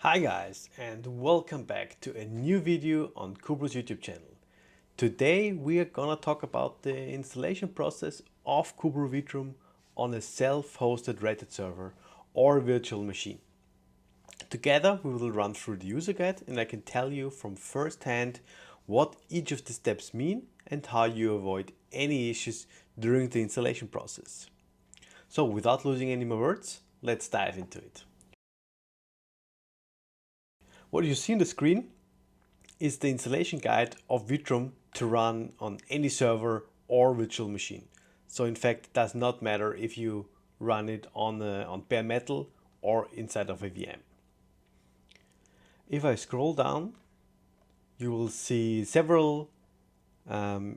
Hi guys, and welcome back to a new video on Cubro's YouTube channel. Today we are gonna talk about the installation process of Cubro Vitrum on a self-hosted Red Hat server or virtual machine. Together we will run through the user guide and I can tell you from first hand what each of the steps mean and how you avoid any issues during the installation process. So without losing any more words, let's dive into it. What you see on the screen is the installation guide of Vitrum to run on any server or virtual machine. So in fact, it does not matter if you run it on bare metal or inside of a VM. If I scroll down, you will see several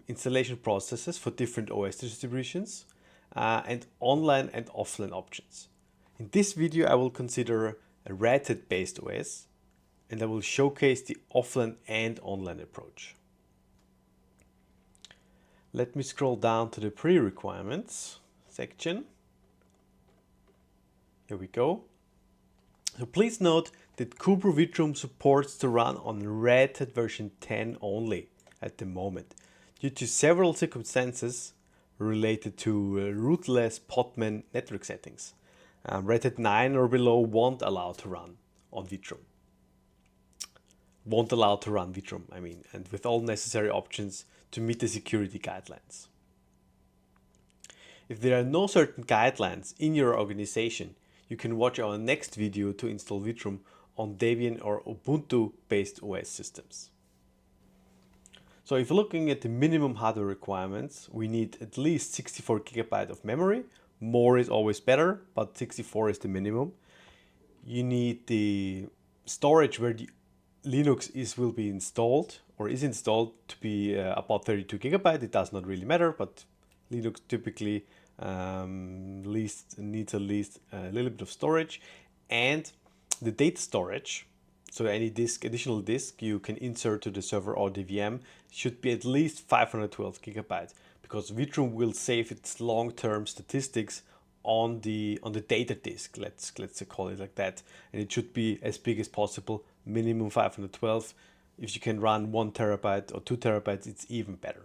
installation processes for different OS distributions and online and offline options. In this video, I will consider a Red Hat based OS and I will showcase the offline and online approach. Let me scroll down to the pre-requirements section. Here we go. So please note that Cubro Vitrum supports to run on Red Hat version 10 only at the moment, due to several circumstances related to rootless Podman network settings. Red Hat 9 or below won't allow to run on Vitrum. And with all necessary options to meet the security guidelines. If there are no certain guidelines in your organization, you can watch our next video to install Vitrum on Debian or Ubuntu based OS systems. So if looking at the minimum hardware requirements, we need at least 64 GB of memory. More is always better, but 64 is the minimum. You need the storage where the Linux will be installed or is installed to be about 32 GB. It does not really matter, but Linux typically needs at least a little bit of storage, and the data storage. So any additional disk you can insert to the server or the VM should be at least 512 GB, because Vitrum will save its long-term statistics on the data disk. Let's call it like that, and it should be as big as possible. Minimum 512. If you can run 1 TB or 2 TB, it's even better.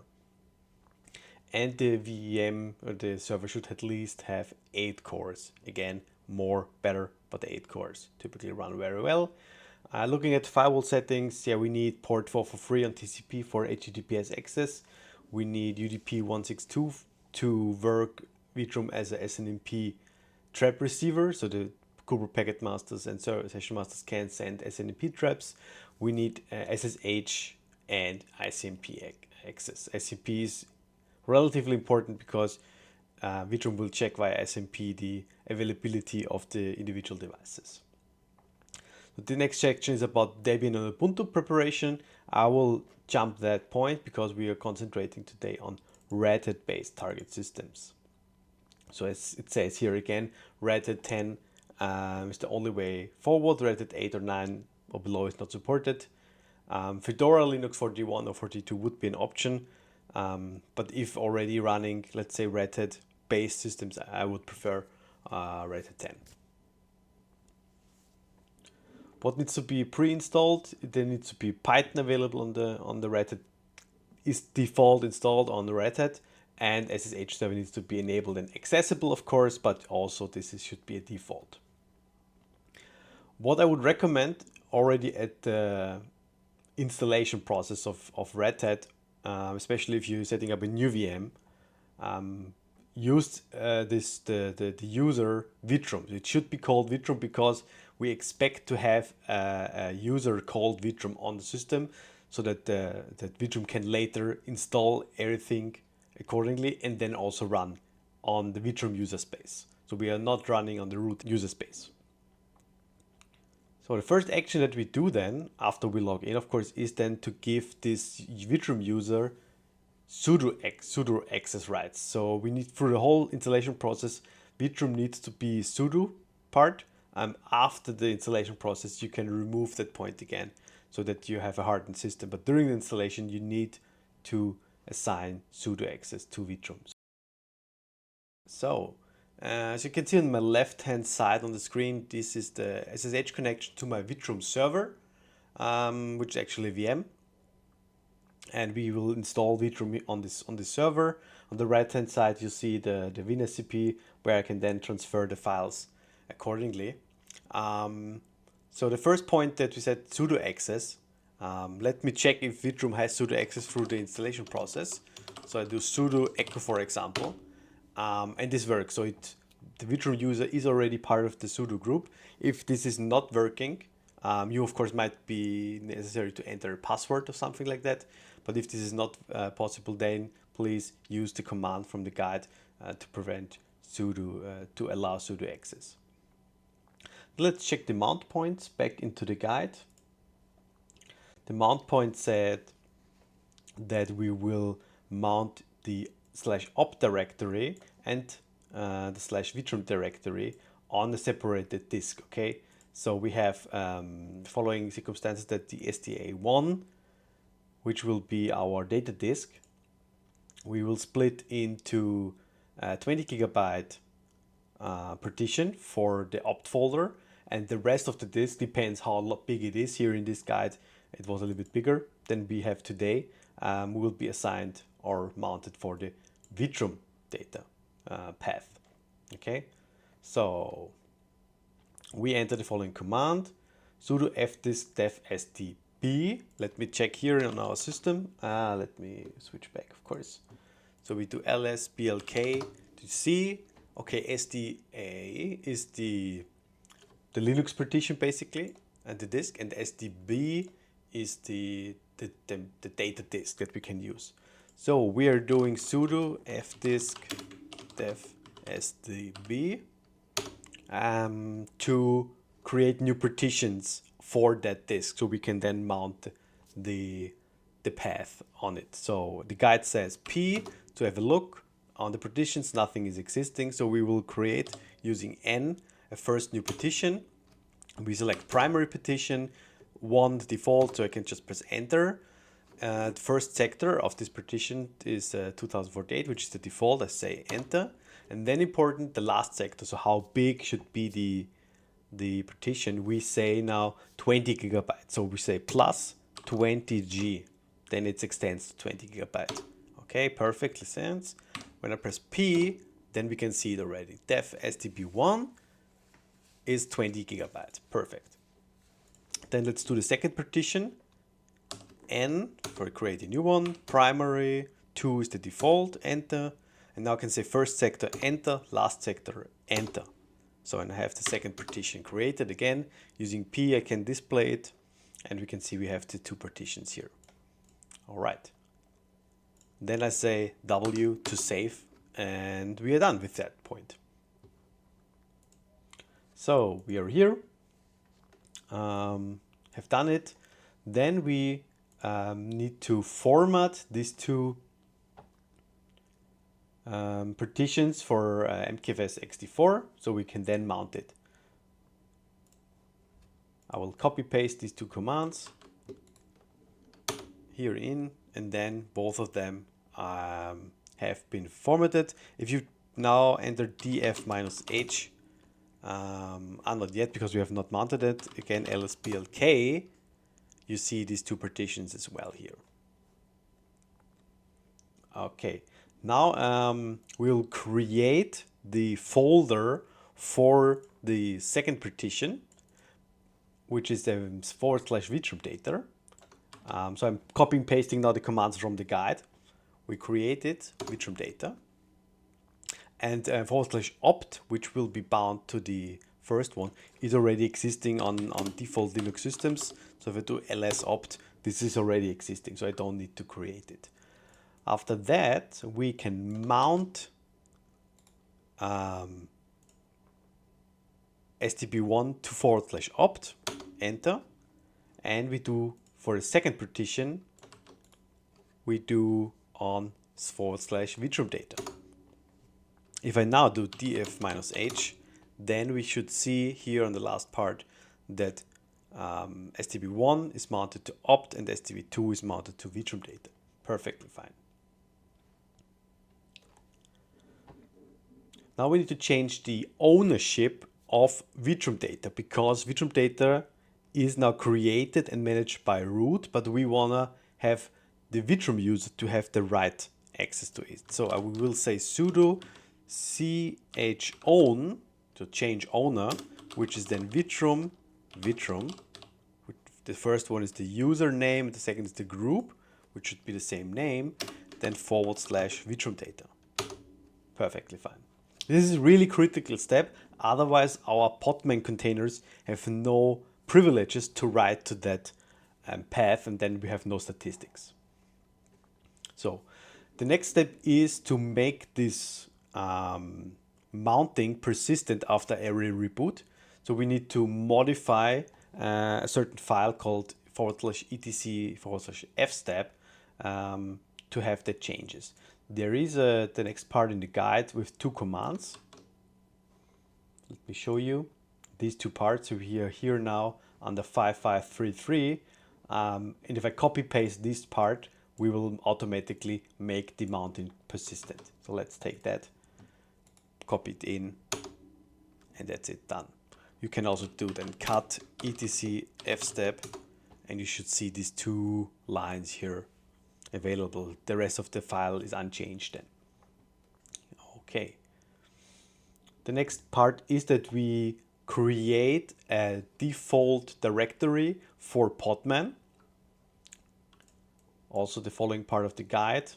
And the VM or the server should at least have 8 cores. Again, more better, but 8 cores typically run very well. Looking at firewall settings, we need port 443 on TCP for HTTPS access. We need UDP 162 to work Vitrum as a SNMP trap receiver, so the Cubro packet masters and session masters can send SNMP traps. We need SSH and ICMP access. ICMP is relatively important because Vitrum will check via SMP the availability of the individual devices. So the next section is about Debian and Ubuntu preparation. I will jump that point because we are concentrating today on Red Hat based target systems. So as it says here again, Red Hat 10 is the only way forward. Red Hat 8 or 9 or below is not supported. Fedora, Linux 41 or 42 would be an option. But if already running, let's say Red Hat based systems, I would prefer Red Hat 10. What needs to be pre-installed? There needs to be Python available on the Red Hat. Is default installed on the Red Hat, and SSH server needs to be enabled and accessible, of course, but also should be a default. What I would recommend already at the installation process of Red Hat, especially if you're setting up a new VM, use the user Vitrum. It should be called Vitrum because we expect to have a user called Vitrum on the system, so that that Vitrum can later install everything accordingly and then also run on the Vitrum user space. So we are not running on the root user space. So the first action that we do then, after we log in, of course, is then to give this Vitrum user sudo access rights. So we need, through the whole installation process, Vitrum needs to be sudo part. After the installation process, you can remove that point again so that you have a hardened system. But during the installation, you need to assign sudo access to Vitrum. So As you can see on my left hand side on the screen, this is the SSH connection to my Vitrum server, which is actually a VM. And we will install Vitrum on this server. On the right hand side you see the WinSCP, where I can then transfer the files accordingly. So the first point that we said sudo access. Let me check if Vitrum has sudo access through the installation process. So I do sudo echo, for example, and this works. So the Vitrum user is already part of the sudo group. If this is not working, you of course might be necessary to enter a password or something like that. But if this is not possible, then please use the command from the guide to prevent sudo, to allow sudo access. Let's check the mount points back into the guide. The mount point said that we will mount the /opt directory and the /vitrum directory on a separated disk. Okay, so we have following circumstances that the SDA1, which will be our data disk, we will split into 20 gigabyte partition for the opt folder, and the rest of the disk depends how big it is. Here in this guide it was a little bit bigger than we have today, will be assigned or mounted for the Vitrum data path. Okay, so we enter the following command: sudo fdisk dev sdb. Let me check here on our system. Let me switch back, of course. So we do ls blk to c. Okay, SDA is the Linux partition basically, and the disk, and SDB is the data disk that we can use. So we are doing sudo fdisk dev sdb to create new partitions for that disk, so we can then mount the path on it. So the guide says p to have a look on the partitions. Nothing is existing, so we will create using n a first new partition. We select primary partition, 1 the default, so I can just press enter. The first sector of this partition is 2048, which is the default. I say enter, and then important, the last sector. So how big should be the partition? We say now 20 gigabytes. So we say plus 20G, then it extends to 20 gigabytes. Okay, perfectly sense. When I press P, then we can see it already. Dev SDB1 is 20 gigabytes. Perfect. Then let's do the second partition. N for create a new one. Primary 2 is the default. Enter. And now I can say first sector enter, last sector enter. So when I have the second partition created again, using P I can display it, and we can see we have the two partitions here. All right. Then I say W to save, and we are done with that point. So we are here, have done it. Then we need to format these two partitions for MKFS XT4, so we can then mount it. I will copy paste these two commands here in, and then both of them have been formatted. If you now enter df-h, not yet because we have not mounted it, again lsblk, you see these two partitions as well here. Okay, now we'll create the folder for the second partition, which is the /vitrum data. So I'm copying pasting now the commands from the guide. We created Vitrum data, and /opt, which will be bound to the first one, is already existing on default Linux systems. So if I do ls opt, this is already existing, so I don't need to create it. After that, we can mount STB1 to /opt, enter, and we do for the second partition, we do on /vitrum data. If I now do df-h, then we should see here on the last part that STB1 is mounted to opt and STB2 is mounted to Vitrum data. Perfectly fine. Now we need to change the ownership of Vitrum data, because Vitrum data is now created and managed by root, but we wanna have the Vitrum user to have the right access to it. So I will say sudo chown to change owner, which is then Vitrum. The first one is the username, the second is the group, which should be the same name, then / Vitrum data. Perfectly fine. This is a really critical step, otherwise our Podman containers have no privileges to write to that path, and then we have no statistics. So the next step is to make this mounting persistent after every reboot. So we need to modify a certain file called /etc/fstep to have the changes. There is the next part in the guide with 2 commands. Let me show you these 2 parts. So we are here now under 5533. And if I copy paste this part, we will automatically make the mounting persistent. So let's take that, copy it in, and that's it, done. You can also do then cut etc/fstep, and you should see these 2 lines here available. The rest of the file is unchanged then. Okay. The next part is that we create a default directory for Podman. Also the following part of the guide.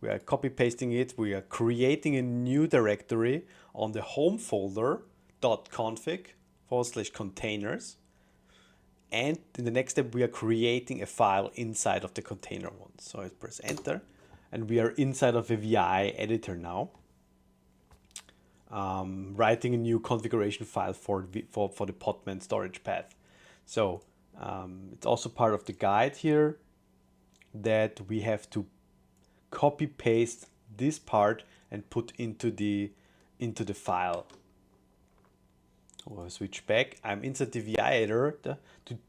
We are copy pasting it. We are creating a new directory on the home folder .config/containers. And in the next step, we are creating a file inside of the container one. So I press enter, and we are inside of a VI editor now, writing a new configuration file for the Podman storage path. So it's also part of the guide here that we have to copy paste this part and put into the file. I'll switch back. I'm inside the VI editor.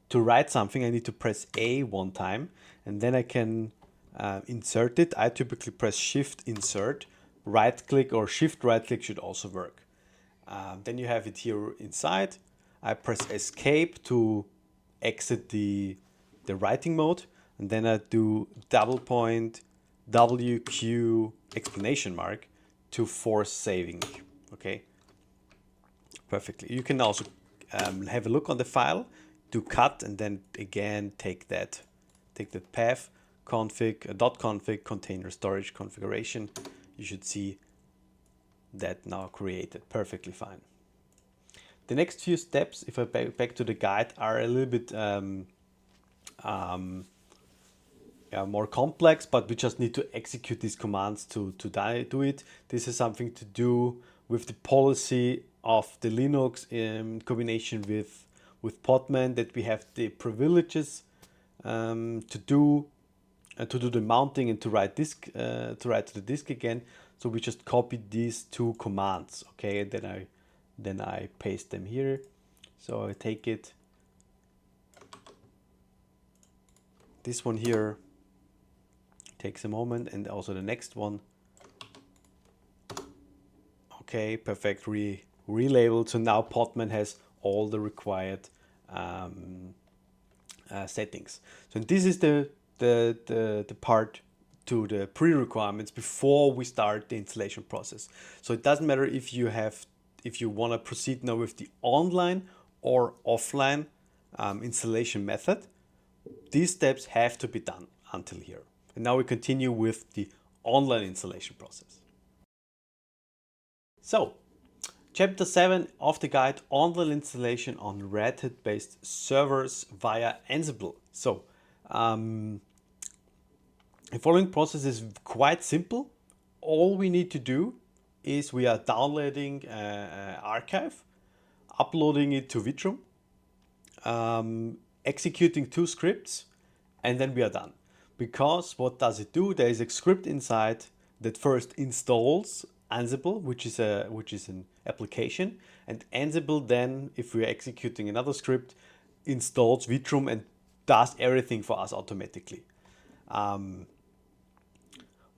To write something, I need to press A 1 time, and then I can insert it. I typically press Shift Insert. Right click or Shift right click should also work. Then you have it here inside. I press Escape to exit the writing mode, and then I do WQ exclamation mark to force saving. Okay. Perfectly. You can also have a look on the file, do cut, and then again take that path, .config container storage configuration. You should see that now created perfectly fine. The next few steps, if I back to the guide, are a little bit more complex, but we just need to execute these commands to do it. This is something to do with the policy of the Linux in combination with Podman, that we have the privileges to do the mounting and to write to the disk again. So we just copy these 2 commands, okay, and then I paste them here. So I take it, this one here takes a moment, and also the next one. Okay, perfect, relabeled. So now Podman has all the required settings. So this is the part to the pre-requirements before we start the installation process. So it doesn't matter if you want to proceed now with the online or offline installation method. These steps have to be done until here. And now we continue with the online installation process. So, Chapter 7 of the guide, online installation on Red Hat based servers via Ansible. So, the following process is quite simple. All we need to do is we are downloading an archive, uploading it to Vitrum, executing 2 scripts, and then we are done. Because what does it do? There is a script inside that first installs Ansible, which is an application, and Ansible then, if we are executing another script, installs Vitrum and does everything for us automatically.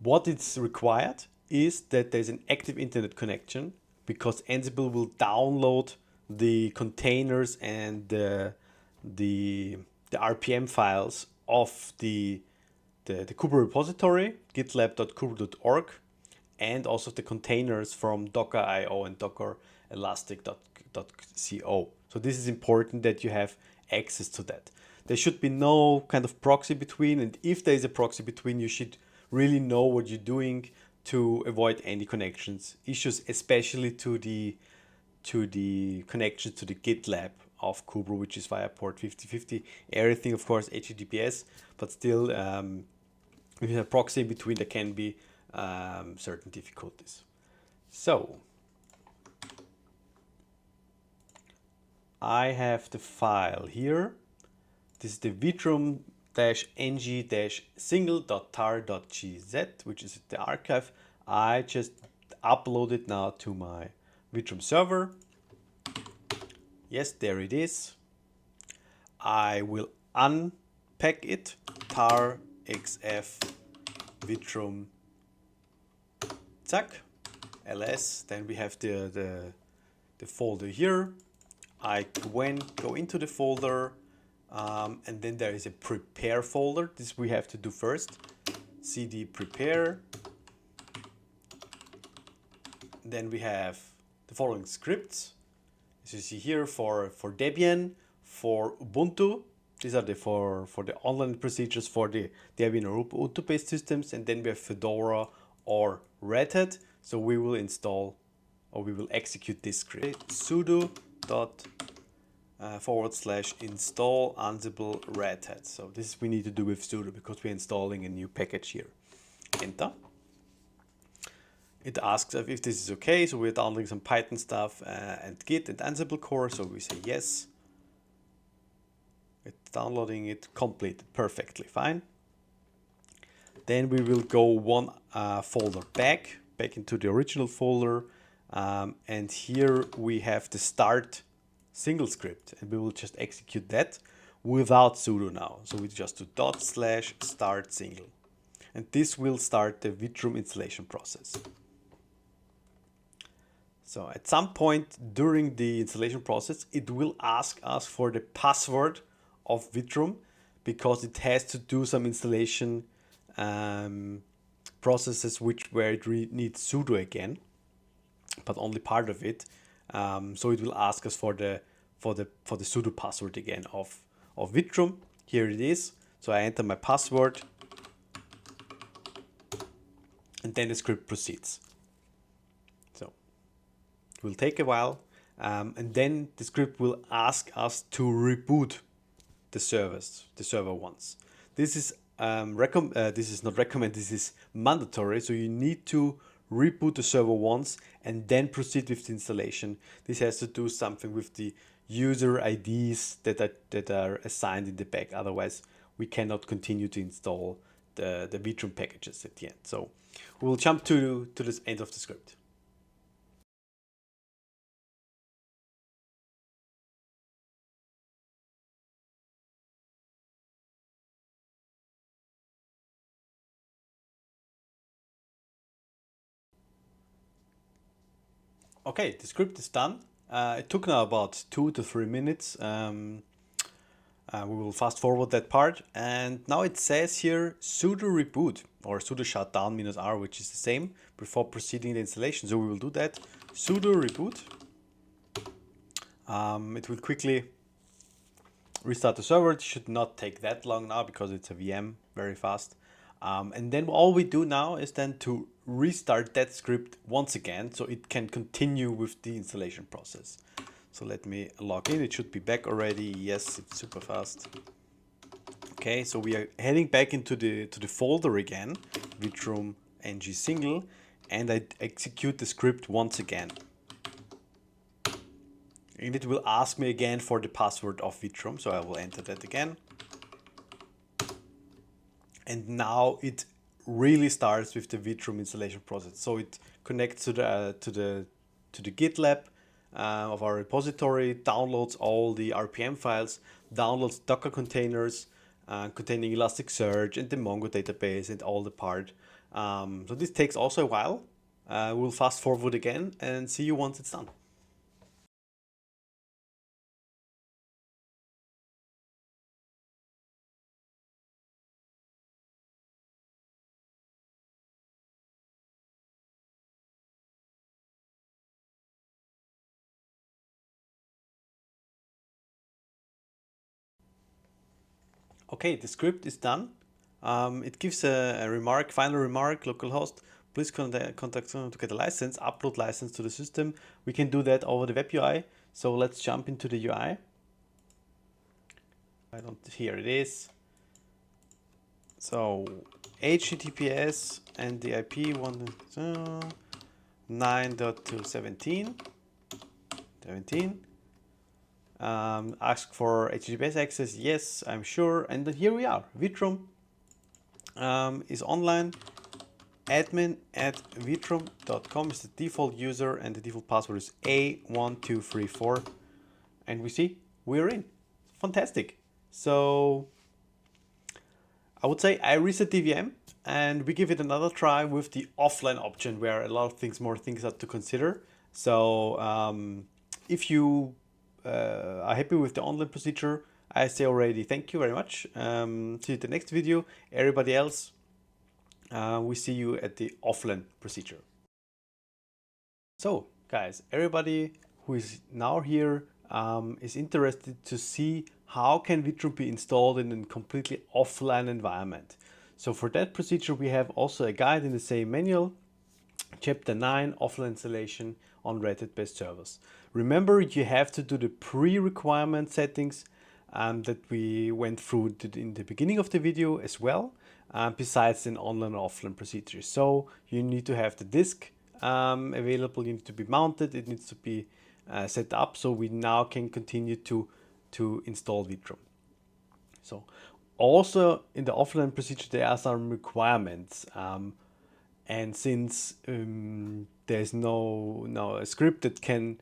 What is required is that there's an active internet connection, because Ansible will download the containers and the RPM files of the Cubro repository, gitlab.cubro.org, and also the containers from Docker.io and Docker Elastic.co. So this is important that you have access to that. There should be no kind of proxy between, and if there is a proxy between, you should really know what you're doing to avoid any connections issues, especially to the connections to the GitLab of Cubro, which is via port 5050. Everything, of course, HTTPS, but still, if you have proxy in between, there can be certain difficulties. So I have the file here. This is the vitrum-ng-single.tar.gz, which is the archive. I just upload it now to my Vitrum server. Yes, there it is. I will unpack it. tar xf vitrum zack ls. Then we have the folder here. I go into the folder, and then there is a prepare folder. This we have to do first. cd prepare. Then we have the following scripts, as you see here, for Debian, for Ubuntu. These are for the online procedures for the Debian or Ubuntu based systems. And then we have Fedora or Red Hat. So we will install, or we will execute this script. sudo /install Ansible Red Hat. So this we need to do with sudo because we're installing a new package here. Enter. It asks if this is okay. So we're downloading some Python stuff and Git and Ansible core. So we say yes. It's downloading it, completed, perfectly fine. Then we will go one folder back into the original folder. And here we have the start single script, and we will just execute that without sudo now. So we just do /start single. And this will start the Vitrum installation process. So at some point during the installation process, it will ask us for the password of Vitrum, because it has to do some installation processes where it needs sudo again, but only part of it. So it will ask us for the sudo password again of Vitrum. Here it is. So I enter my password, and then the script proceeds. So it will take a while, and then the script will ask us to reboot the server once. This is this is not recommended. This is mandatory. So you need to reboot the server once and then proceed with the installation. This has to do something with the user IDs that are assigned in the back. Otherwise, we cannot continue to install the Vitrum packages at the end. So we'll jump to this end of the script. Okay, the script is done. It took now about 2 to 3 minutes. We will fast forward that part. And now it says here sudo reboot or sudo shutdown -r, which is the same, before proceeding the installation. So we will do that. Sudo reboot. It will quickly restart the server. It should not take that long now because it's a VM, very fast. And then all we do now is then to restart that script once again, so it can continue with the installation process. So let me log in. It should be back already. Yes, it's super fast. Okay, so we are heading back into the folder again, Vitrum ng single, and I execute the script once again. And it will ask me again for the password of Vitrum, so I will enter that again. And now it really starts with the Vitrum installation process. So it connects to the GitLab of our repository, downloads all the RPM files, downloads Docker containers containing Elasticsearch and the Mongo database and all the part. So this takes also a while. We'll fast forward again and see you once it's done. Okay, the script is done. It gives a remark, final remark, localhost. Please contact someone to get a license, upload license to the system. We can do that over the web UI. So let's jump into the UI. Here it is. So HTTPS and the IP 9.217. Ask for HTTPS access. Yes, I'm sure. And then here we are. Vitrum is online. Admin at vitrum.com is the default user and the default password is A1234. And we see we're in. Fantastic. So I would say I reset DVM and we give it another try with the offline option where a lot of more things are to consider. So if you are happy with the online procedure, I say already thank you very much. See you in the next video. Everybody else, we see you at the offline procedure. So guys, everybody who is now here is interested to see how can Vitrum be installed in a completely offline environment. So for that procedure, we have also a guide in the same manual, Chapter 9, Offline Installation on Red Hat based servers. Remember, you have to do the pre-requirement settings that we went through in the beginning of the video as well, besides an online and offline procedure. So you need to have the disk available, you need to be mounted, it needs to be set up, so we now can continue to install Vitrum. So also in the offline procedure there are some requirements, and since there's no a script that can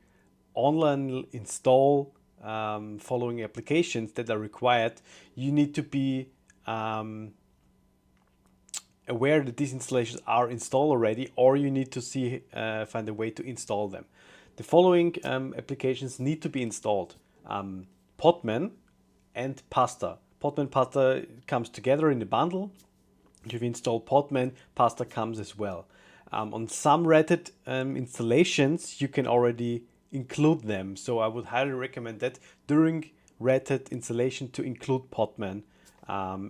online install following applications that are required, you need to be aware that these installations are installed already, or you need to find a way to install them. The following applications need to be installed: Podman and Pasta. Podman Pasta comes together in the bundle. If you've installed Podman, Pasta comes as well. On some Red Hat installations, you can already include them. So I would highly recommend that during Red Hat installation to include Podman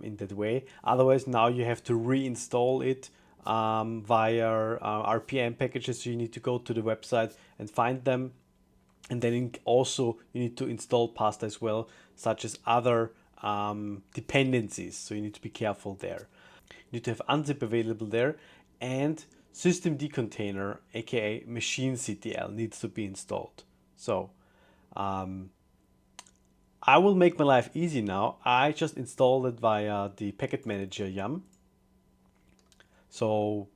in that way. Otherwise, now you have to reinstall it via RPM packages. So you need to go to the website and find them. And then also you need to install Pasta as well, such as other dependencies. So you need to be careful there. You need to have unzip available there, and systemd container, aka machinectl, needs to be installed. So I will make my life easy now. I just installed it via the packet manager yum. So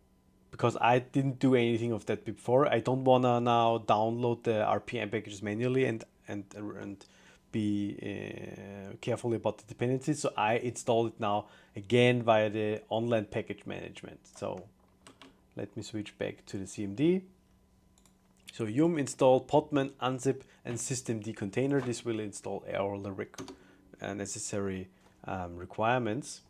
because I didn't do anything of that before, I don't wanna now download the RPM packages manually and be careful about the dependencies. So I installed it now again via the online package management. So let me switch back to the CMD. So yum install podman, unzip, and systemd container. This will install all the necessary requirements.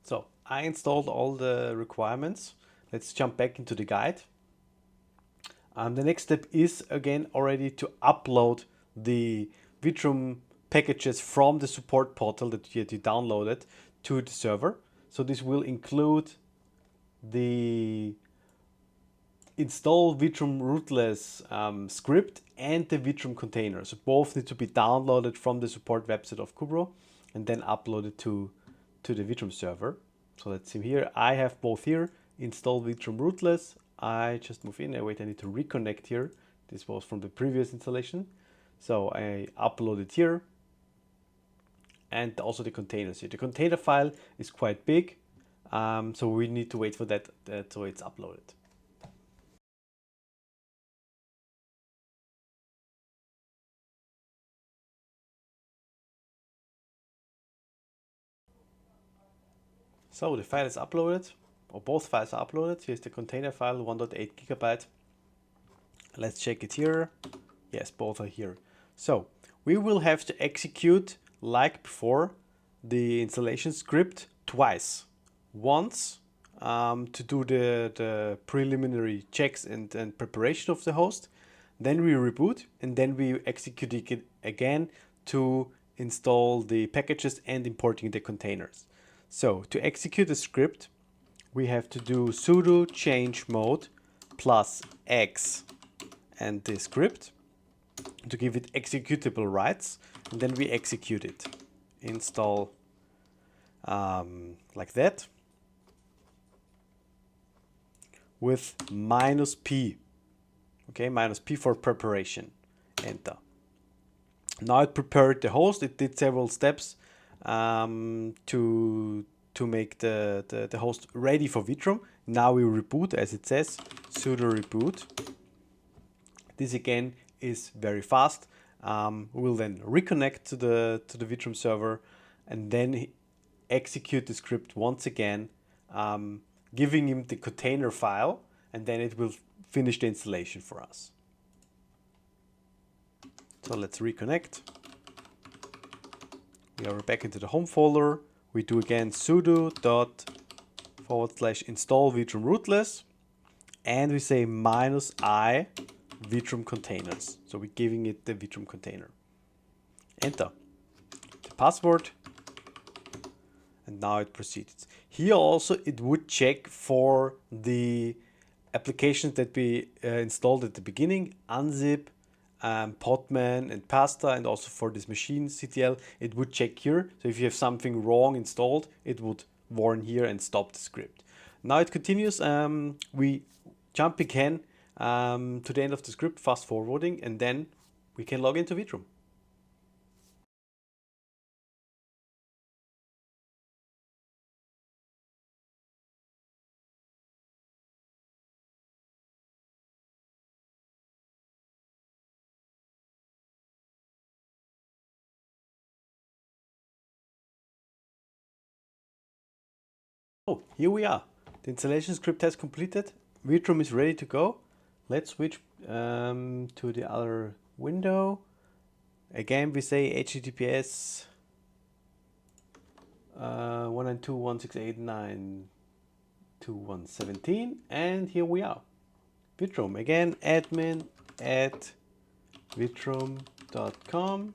So I installed all the requirements. Let's jump back into the guide. The next step is again already to upload the Vitrum packages from the support portal that you downloaded to the server. So this will include the install Vitrum rootless script and the Vitrum container. So both need to be downloaded from the support website of Cubro and then uploaded to the Vitrum server. So let's see here. I have both here. Install Vitrum rootless. I just move in. Wait, I need to reconnect here. This was from the previous installation. So I upload it here. And also the containers here. The container file is quite big. So we need to wait for that so it's uploaded. So the file is uploaded, or both files are uploaded. Here's the container file, 1.8 gigabyte. Let's check it here. Yes, both are here. So we will have to execute, like before, the installation script twice. Once to do the preliminary checks and preparation of the host. Then we reboot, and then we execute it again to install the packages and importing the containers. So to execute the script, we have to do sudo change mode plus X and the script to give it executable rights, and then we execute it. Install like that with -p. Okay, -p for preparation. Enter. Now it prepared the host. It did several steps to make the host ready for Vitrum. Now we reboot, as it says, sudo reboot. This again is very fast. We'll then reconnect to the Vitrum server and then execute the script once again, giving him the container file, and then it will finish the installation for us. So let's reconnect. We are back into the home folder. We do again sudo /install Vitrum rootless, and we say -i Vitrum containers. So we're giving it the Vitrum container. Enter the password, and now it proceeds. Here also it would check for the applications that we installed at the beginning, unzip, Podman and Pasta, and also for this machine CTL, it would check here. So if you have something wrong installed, it would warn here and stop the script. Now it continues. We jump again to the end of the script, fast forwarding, and then we can log into Vitrum. Oh, here we are. The installation script has completed. Vitrum is ready to go. Let's switch to the other window. Again, we say HTTPS 192.168.9.2117, and here we are. Vitrum again, admin at vitrum.com.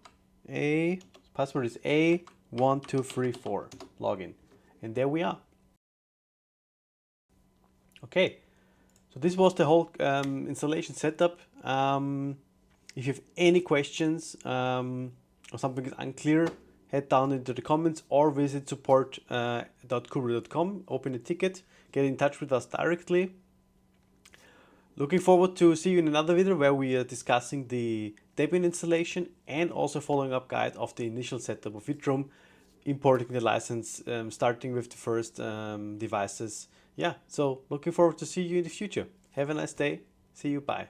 Password is A1234. Login, and there we are. Okay, so this was the whole installation setup. If you have any questions or something is unclear, head down into the comments or visit support.cubro.com, open a ticket, get in touch with us directly. Looking forward to see you in another video where we are discussing the Debian installation and also following up guide of the initial setup of Vitrum, importing the license, starting with the first devices. Yeah, so looking forward to see you in the future. Have a nice day. See you. Bye.